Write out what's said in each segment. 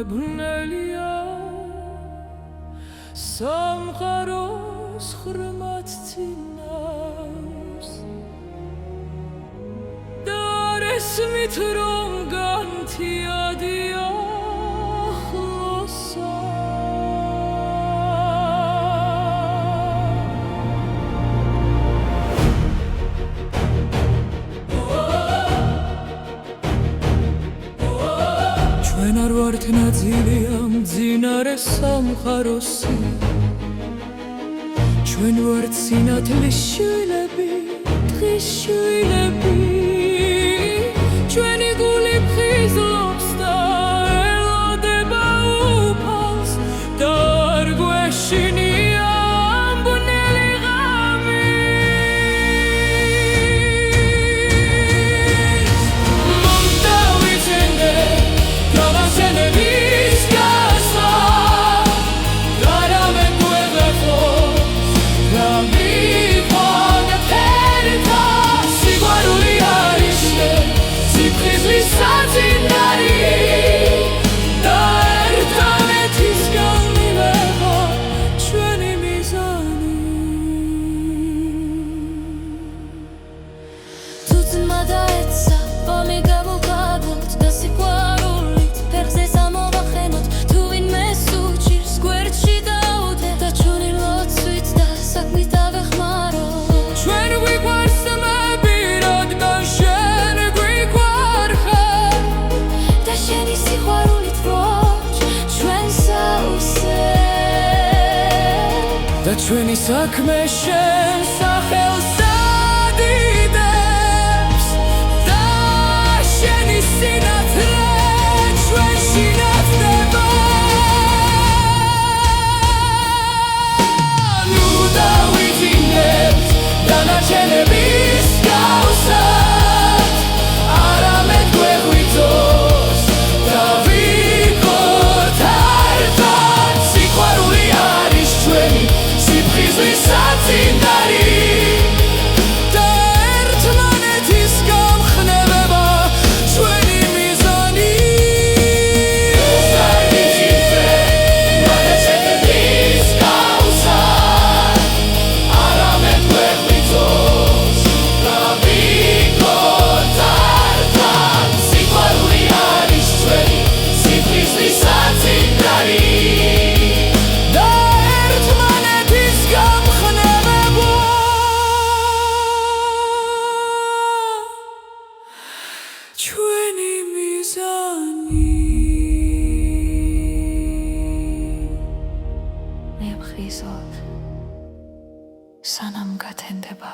მებნელია სამყაროს ხრმად წინავს და არ ესმით რომ განთიადია ახლოსა ჩვენ არ ვართ ნაწილი ამ მძინარე სამყაროსი ჩვენ ვართ სინათლის შვილები, დღის შვილები ჩვენი გული ფხიზლობს და ელოდება უფალს და არ გვეშინია ამ ბნელი ღამი მომდავიძენე გამასენების გასა და რამე გვეღებოს და მიყონა თერთა სიყვარული არის სიფხიზლის საწინარი და ერთმანეთის განმილება ჩვენი მიზანი თუ ძმა და ეცა ომი გავუყაროთ და სიყვარულით ფეხზე სამოვახენოთ თუ ვინმე სუჭირს გვერდში დაუდე და ჩვენი ლოცვით და საქმით დავეხმაროთ ჩვენ გვიყვარს ძმები რადგან შენ გვიყვარ ხარ და შენი სიყვარულით ვოჭ ჩვენს აუზებს და ჩვენი საქმე შენ სახელს ადიდებს და შენი სინათლე ჩვენში ნათდება ნუ დავიძინებთ დანარჩენების გავსად არამედ გვეღვიძოს და ვიქოთ ერთად სიყვარული არის ჩვენი სიფხიზლის საწინარი და ერთმანეთის გამხნევება ჩვენი მიზანი დანარჩენების გავსად არამედ გვეღვიძოს და ვიქოთ ერთად სიყვარული არის ჩვენი სიფხიზლის საწინარი და ერთმანეთის გამხნევება ჩვენი მიზანი მე ვხიზოთ სანამ გათენდება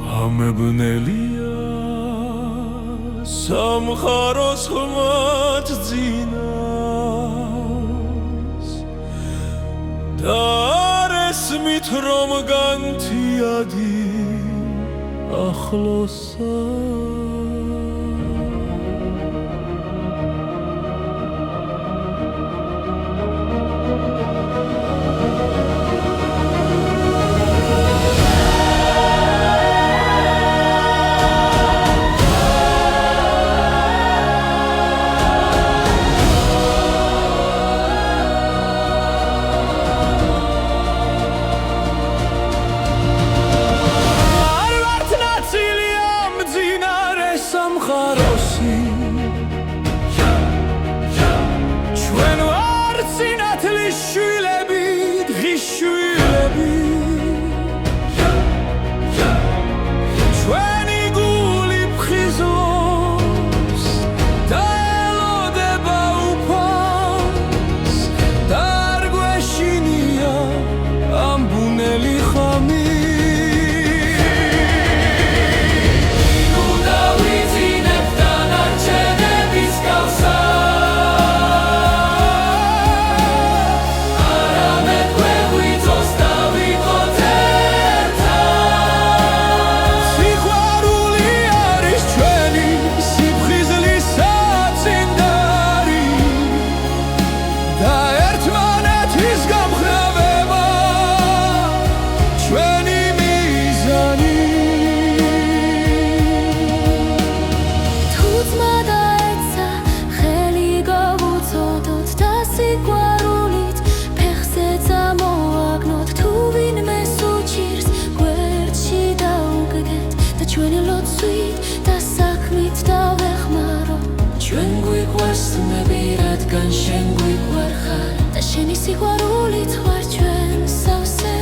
გამებნელია სამყაროს ხრმად წინავს და არ ესმით რომ განთიადი ახლოსა არ ვართ ნაწილი ამ მძინარე რადგან შენ გვიყვარ ხარ და შენი სიყვარულით ვარ ჩვენ სავსე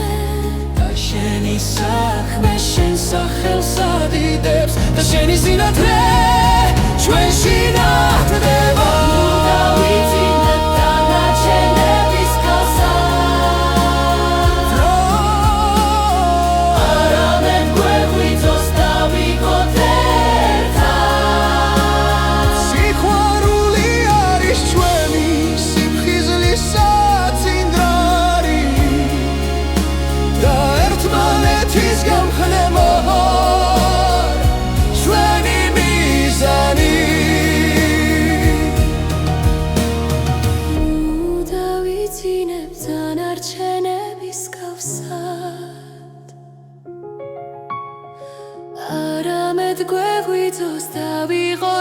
და შენი საქმე შენ სახელს ადიდებს და შენი სინათლე ჩვენში ნათდება დავიძინებ დანარჩენების გასად არამედ გვეღვიძოს დავიღოთ ერთად სიყვარული არის ჩვენი სიმხიზლის საწინდარი და ერთმანეთის გამხნევა ჩვენი მიზანი დავიძინებ დანარჩენების გასად არამედ გვეღვიძოს დავიღოთ